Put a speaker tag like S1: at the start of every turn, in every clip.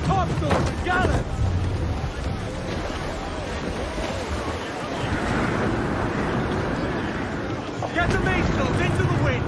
S1: Topsails and gallants! Get the mainsails into the wind!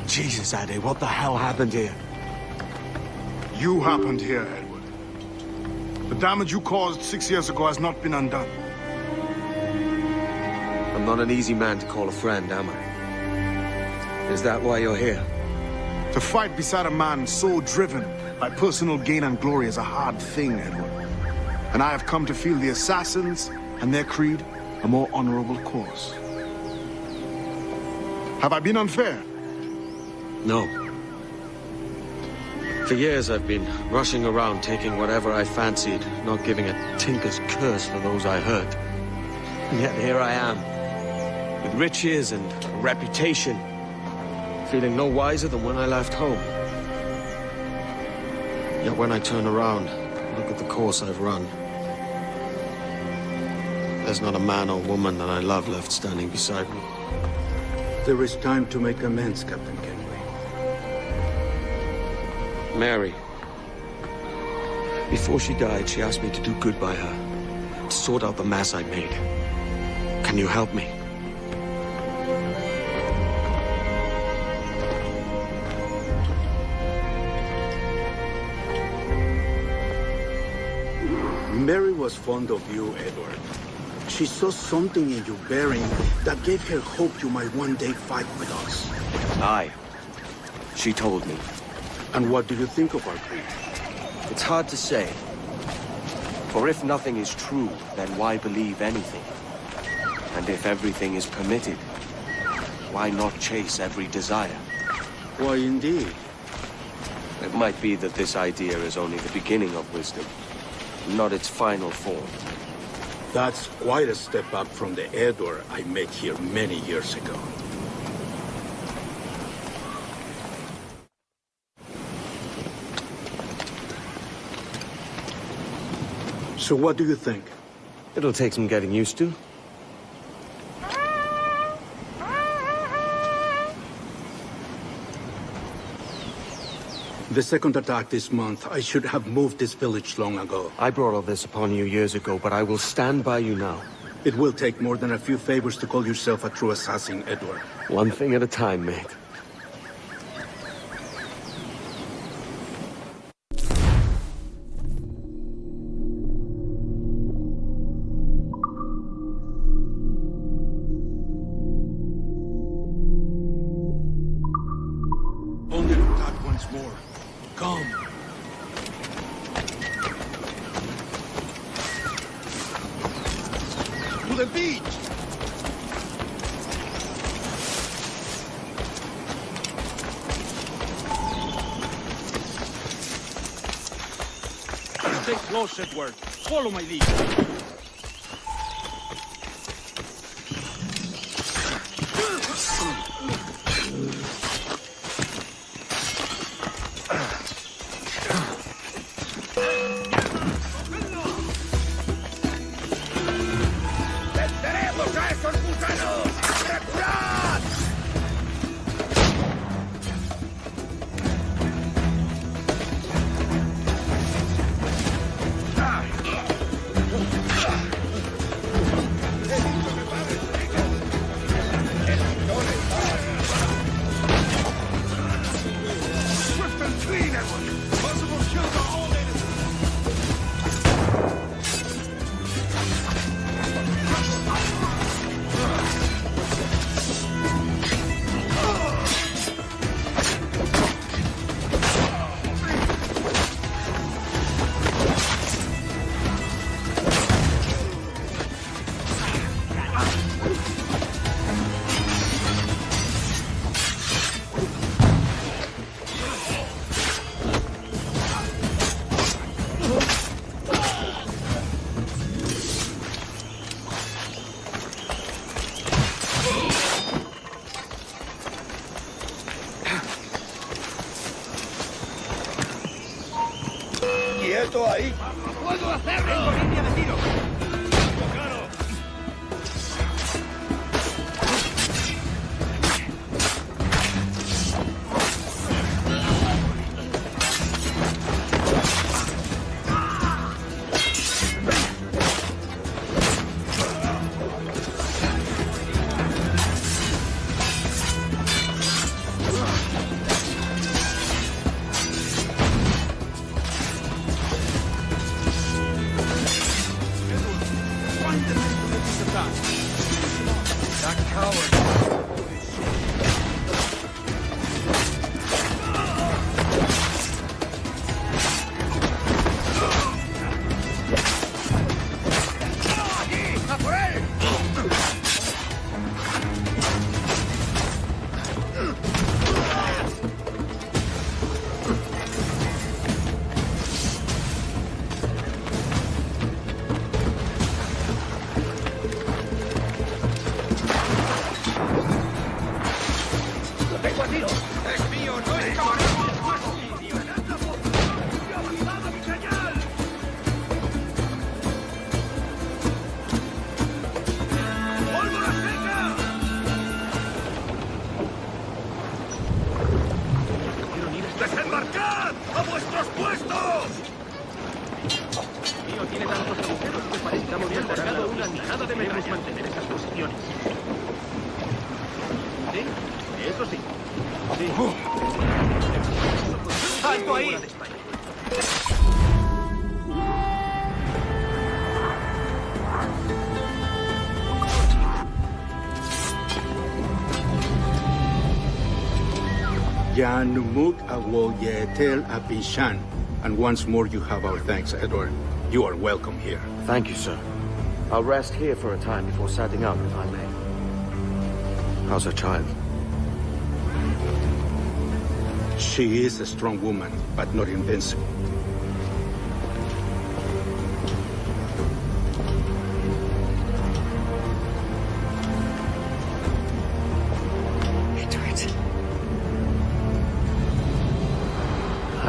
S2: Jesus, Addy, what the hell happened here?
S3: You happened here, Edward. The damage you caused 6 years ago has not been undone.
S2: I'm not an easy man to call a friend, am I? Is that why you're here?
S3: To fight beside a man so driven by personal gain and glory is a hard thing, Edward. And I have come to feel the assassins and their creed a more honorable course. Have I been unfair?
S2: No. For years I've been rushing around taking whatever I fancied, not giving a tinker's curse for those I hurt. And yet here I am, with riches and a reputation, feeling no wiser than when I left home. Yet when I turn around, look at the course I've run. There's not a man or woman that I love left standing beside me.
S4: There is time to make amends, Captain Kenway.
S2: Mary. Before she died, she asked me to do good by her, to sort out the mess I made. Can you help me?
S4: Mary was fond of you, Edward. She saw something in your bearing that gave her hope you might one day fight with us.
S2: Aye. She told me.
S4: And what do you think of our creed?
S2: It's hard to say. For if nothing is true, then why believe anything? And if everything is permitted, why not chase every desire?
S4: Why, indeed.
S2: It might be that this idea is only the beginning of wisdom. not its final form.
S4: That's quite a step up from the Edward I met here many years ago. So what do you think?
S2: It'll take some getting used to.
S4: The second attack this month, I should have moved this village long ago.
S2: I brought all this upon you years ago, but I will stand by you now.
S4: It will take more than a few favors to call yourself a true assassin, Edward.
S2: One thing at a time, mate.
S4: Only attack once more. Come. To the beach!
S1: Stay close, Edward. Follow my lead. ¡Venceremos a esos gusanos! ¡Reculad! Swift and clean, Edward! Possible kills are all enemies! ¡Quieto ahí! ¡Puedo hacerlo! ¡Tengo línea de tiro! ¡Claro! That coward! ¡A por él! ¡Tengo a tiro! ¡Es mío, no es camarón! ¡Avanzada mi señal! ¡Pólvora seca! ¡Desembarcad! ¡A vuestros puestos! Mío tiene tantos agujeros que parece que hemos descargado una granada de metralla. Debemos mantener esas posiciones. ¿Sí? Eso sí. Sí. ¡Alto ahí!
S4: Yanumuk awoyetel apishan. And once more you have our thanks, Edward. You are welcome here.
S2: Thank you, sir. I'll rest here for a time before setting out, if I may. How's her child?
S4: She is a strong woman, but not invincible.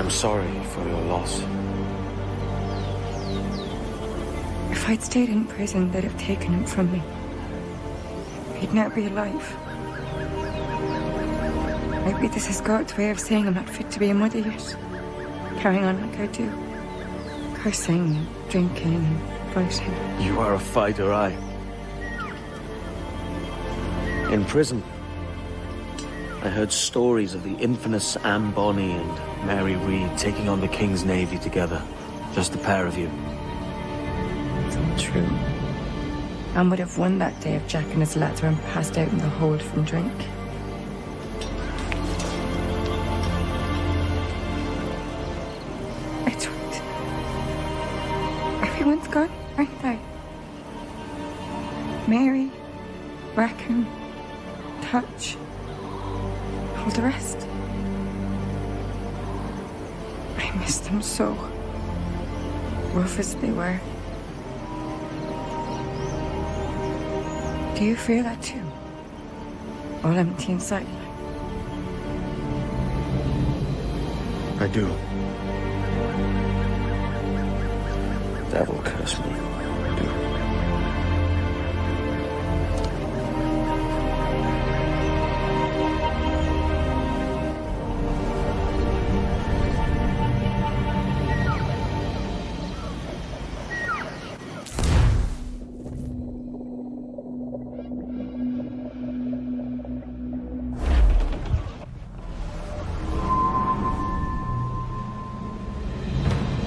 S2: I'm sorry for your loss.
S5: If I'd stayed in prison, they'd have taken him from me. He'd now be alive. Maybe this is God's way of saying I'm not fit to be a mother yet. Carrying on like I do. Cursing and drinking and fighting.
S2: You are a fighter, aye. In prison, I heard stories of the infamous Anne Bonny and Mary Read taking on the King's Navy together. Just the pair of you.
S5: It's all true. Anne would have won that day if Jack and his lads weren't passed out in the hold from drink. It's right. Everyone's gone, aren't they? Mary, Rackham, Touch, all the rest. I miss them so. Rough as they were. Do you feel that too? All empty inside?
S4: I do.
S2: Devil curse me. I do.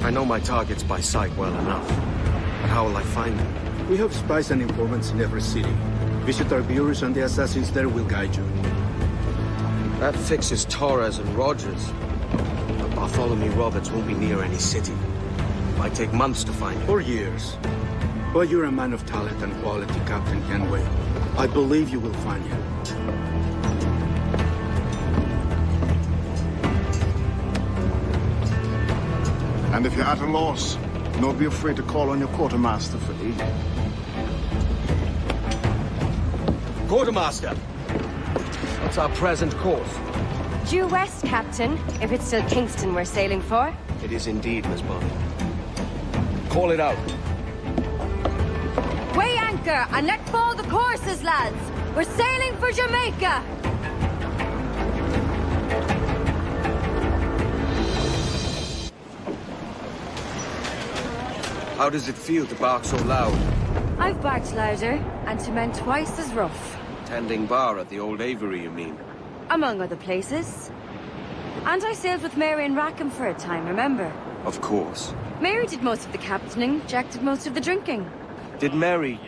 S2: I know my targets by sight well enough, but how will I find them?
S4: We have spies and informants in every city. Visit our bureaus and the assassins there will guide you.
S2: That fixes Torres and Rogers. But Bartholomew Roberts won't be near any city. Might take months to find him.
S4: Or years. But you're a man of talent and quality, Captain Kenway. I believe you will find him.
S3: And if you're at a loss, don't be afraid to call on your quartermaster for aid.
S2: Quartermaster! What's our present course?
S6: Due west, Captain, if it's still Kingston we're sailing for.
S2: It is indeed, Miss Bonny. Call it out.
S6: Weigh anchor and let fall the courses, lads. We're sailing for Jamaica.
S2: How does it feel to bark so loud?
S6: I've barked louder, and to men twice as rough.
S2: Tending bar at the old Avery, you mean?
S6: Among other places. And I sailed with Mary and Rackham for a time, remember?
S2: Of course.
S6: Mary did most of the captaining, Jack did most of the drinking.
S2: Did Mary...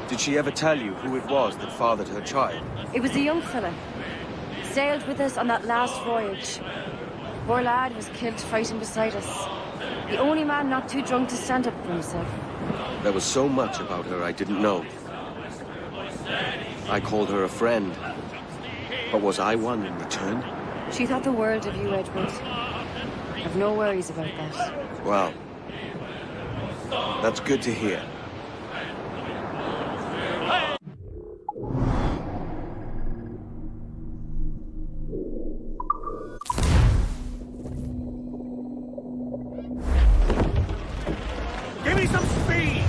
S2: Did she ever tell you who it was that fathered her child?
S6: It was a young fella. Sailed with us on that last voyage. Poor lad was killed fighting beside us. The only man not too drunk to stand up for himself.
S2: There was so much about her I didn't know. I called her a friend. But was I one in return?
S6: She thought the world of you, Edward. I've no worries about that.
S2: Well, that's good to hear.
S1: Give me some speed!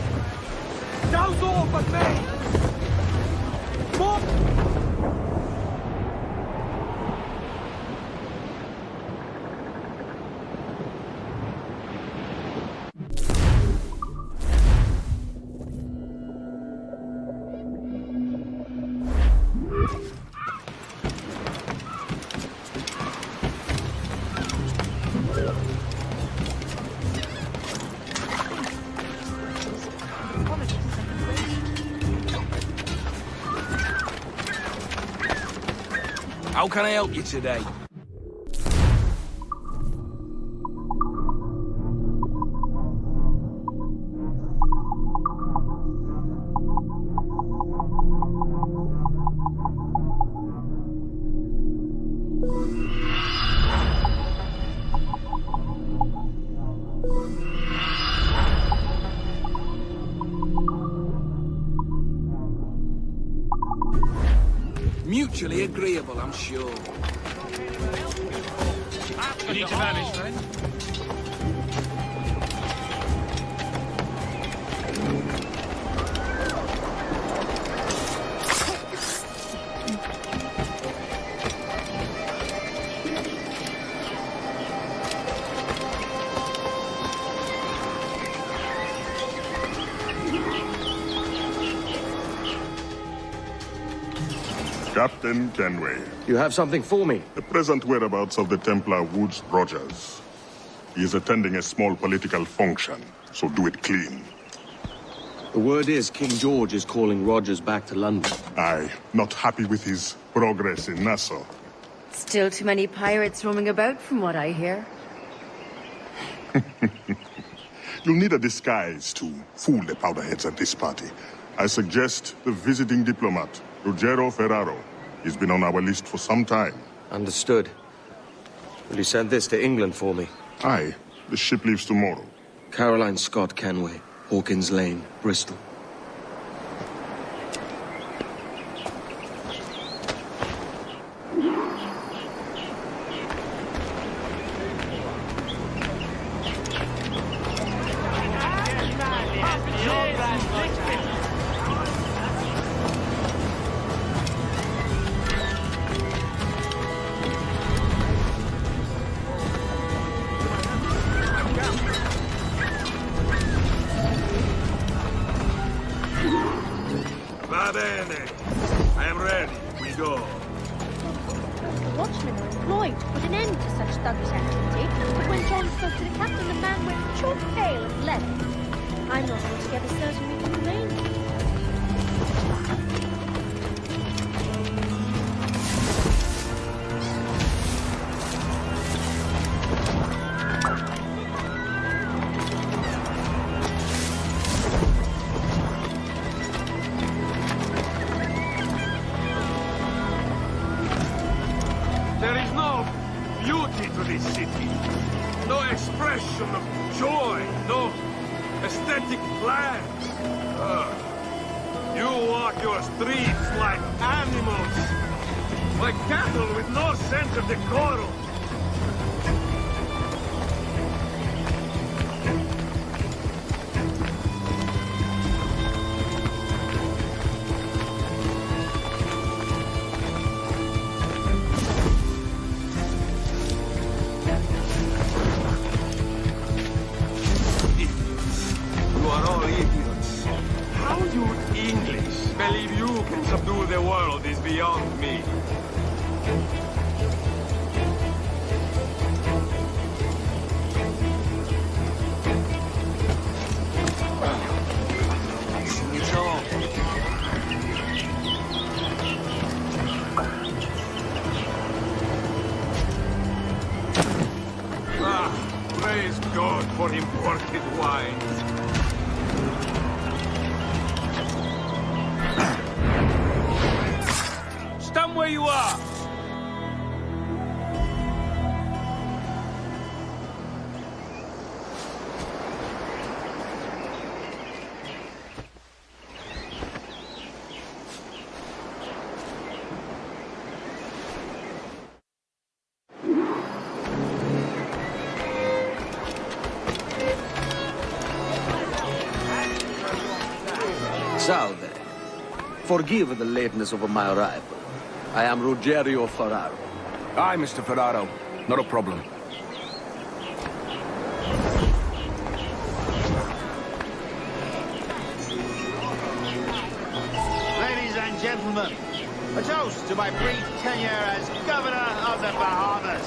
S1: Now's all but me! More!
S7: How can I help you today? Mutually agreeable, I'm sure.
S1: need to vanish, right?
S7: Captain Kenway,
S2: You have something for me?
S7: the present whereabouts of the Templar Woods Rogers. He is attending a small political function, so do it clean.
S2: The word is King George is calling Rogers back to London.
S7: Aye, not happy with his progress in Nassau.
S6: Still too many pirates roaming about, from what I hear.
S7: You'll need a disguise to fool the powderheads at this party. I suggest the visiting diplomat, Ruggiero Ferraro. He's been on our list for some time.
S2: Understood. Will you send this to England for me?
S7: Aye, the ship leaves tomorrow.
S2: Caroline Scott Kenway, Hawkins Lane, Bristol.
S1: Va bene. I am ready. We go.
S8: The watchmen were employed to put an end to such thuggish activity, but when John spoke to the captain, the man went chalk pale and left. I'm not altogether certain we can remain.
S1: There is no beauty to this city. No expression of joy. No aesthetic plan. You walk your streets like animals. Like cattle with no sense of decorum. You are all idiots. How you English believe you can subdue the world is beyond me. Praise God for imported wines. Stand where you are!
S2: Salve. Forgive the lateness of my arrival. I am Ruggiero Ferraro.
S9: Aye, Mr. Ferraro. Not a problem.
S10: Ladies and gentlemen, a toast to my brief tenure as Governor of the Bahamas.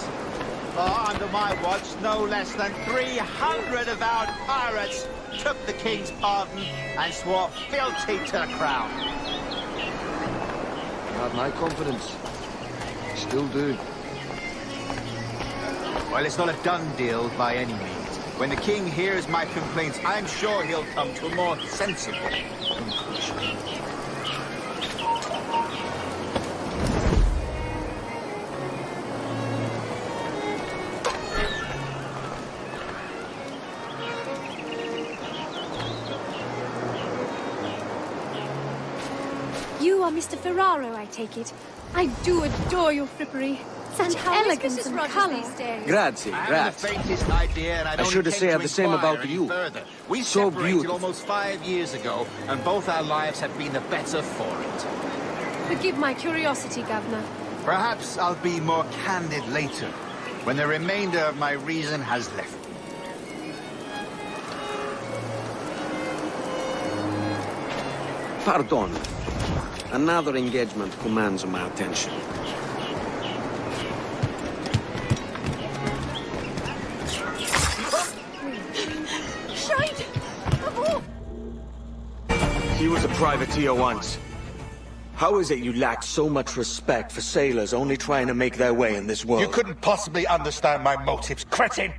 S10: For under my watch, no less than 300 avowed pirates took the King's pardon and swore fealty to the Crown.
S9: You have my confidence. Still do.
S10: Well, it's not a done deal by any means. When the King hears my complaints, I'm sure he'll come to a more sensible conclusion.
S8: You are Mr. Ferraro, I take it. I do adore your frippery. Such elegance and colour.
S2: Grazie,
S10: I haven't the
S2: grazie.
S10: faintest idea, and I
S2: I
S10: only
S2: should
S10: came
S2: say
S10: to
S2: the same
S10: inquire
S2: about
S10: any
S2: you.
S10: further. We
S2: So
S10: separated
S2: beautiful.
S10: almost 5 years ago, and both our lives have been the better for it.
S8: Forgive my curiosity, Governor.
S10: Perhaps I'll be more candid later, when the remainder of my reason has left me.
S2: Pardon. Another engagement commands my attention.
S8: Shite! Bravo!
S2: He was a privateer once. How is it you lack so much respect for sailors only trying to make their way in this world?
S11: You couldn't possibly understand my motives, cretin!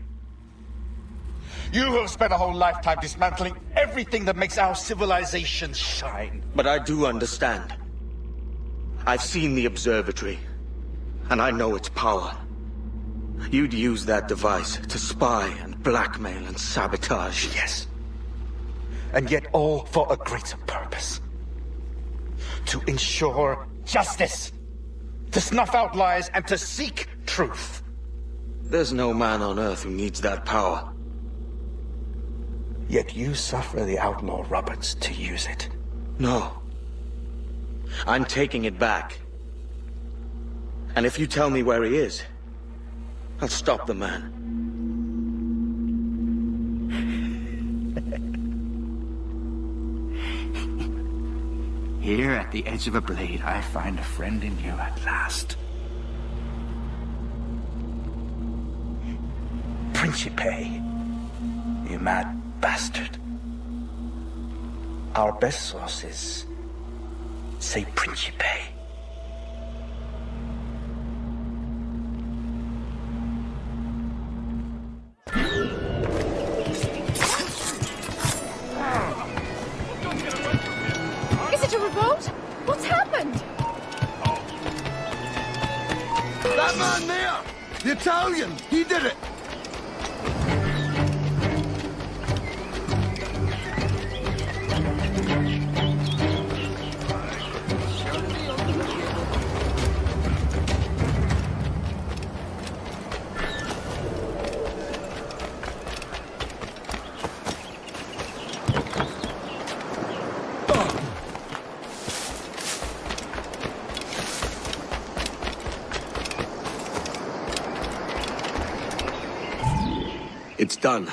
S11: You have spent a whole lifetime dismantling everything that makes our civilization shine.
S2: But I do understand. I've seen the observatory, and I know its power. You'd use that device to spy and blackmail and sabotage.
S11: Yes. And yet all for a greater purpose. To ensure justice. To snuff out lies and to seek truth.
S2: There's no man on Earth who needs that power.
S11: Yet you suffer the outlaw Roberts to use it.
S2: No. I'm taking it back. And if you tell me where he is, I'll stop the man.
S10: Here at the edge of a blade, I find a friend in you at last.
S11: Principe, you mad bastard. Our best sources say Principe.
S8: Is it a revolt? What's happened?
S1: That man there! The Italian! He did it!
S2: It's done.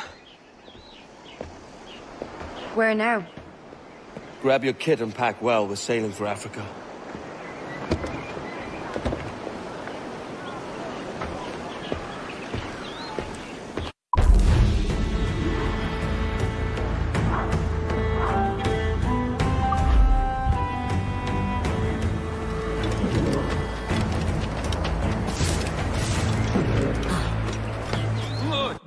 S6: Where now?
S2: Grab your kit and pack well. We're sailing for Africa.
S1: Look!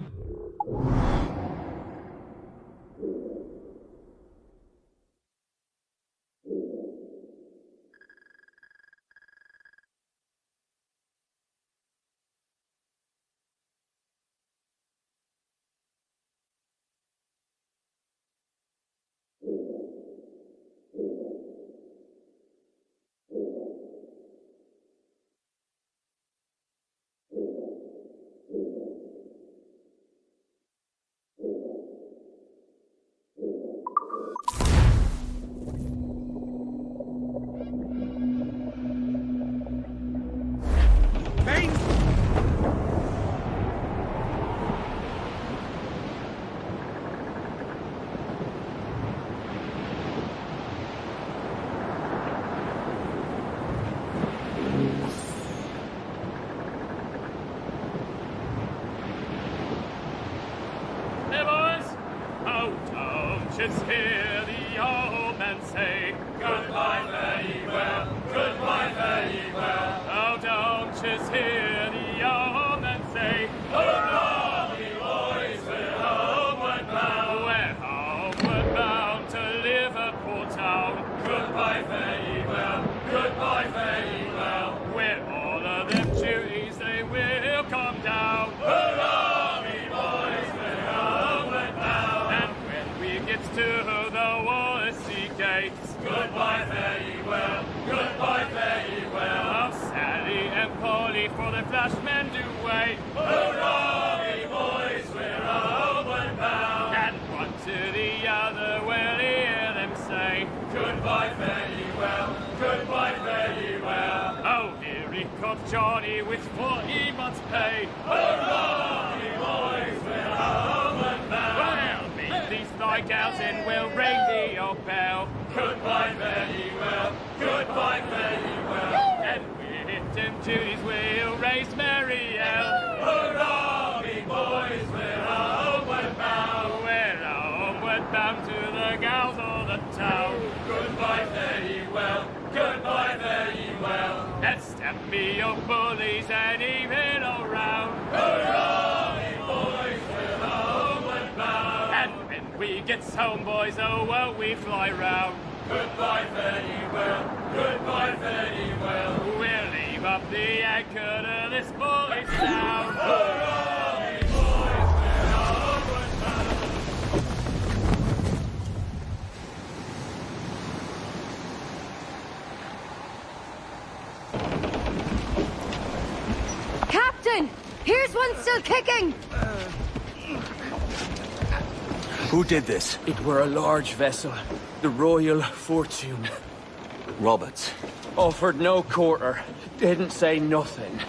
S12: Hey boys! Oh, don't you hear the old man say, goodbye, fare ye well, goodbye, fare ye well. Oh, don't you hear the old man say, hurrah, ye boys, we're homeward bound. We're homeward bound to Liverpool town. Goodbye, fare ye well, goodbye, fare ye well. Where all of them duties they will come down. Hurrah, ye boys, we're homeward bound. And when we get to the Wallasey gates, goodbye, fare ye well, goodbye. for the flashed men do wait. Hurrah, me boys, we're homeward bound. And one to the other will hear them say, goodbye, fare ye well, goodbye, fare ye well. Oh, here he comes Johnny with 40 months' pay. Hurrah, me boys, we're homeward bound. Well, meet these thy gals and we'll ring the old bell. Goodbye, fare ye well, goodbye, fare ye well. And with him duties we'll raise merry yell. Hurrah, me boys, we're homeward bound. We're homeward bound to the gals of the town. Goodbye, fare ye well, goodbye, fare ye well. And stamp me your bullies and even around. Hurrah, me boys, we're homeward bound. And when we gets home, boys, oh, well, we fly round. Goodbye, fare ye well, goodbye, fare ye well. We'll leave up the anchor to this bully sound. Hurrah, me boys, we're homeward
S6: bound. Captain! Here's one still kicking!
S13: Who did this?
S14: It were a large vessel, the Royal Fortune.
S13: Roberts.
S14: Offered no quarter, didn't say nothing.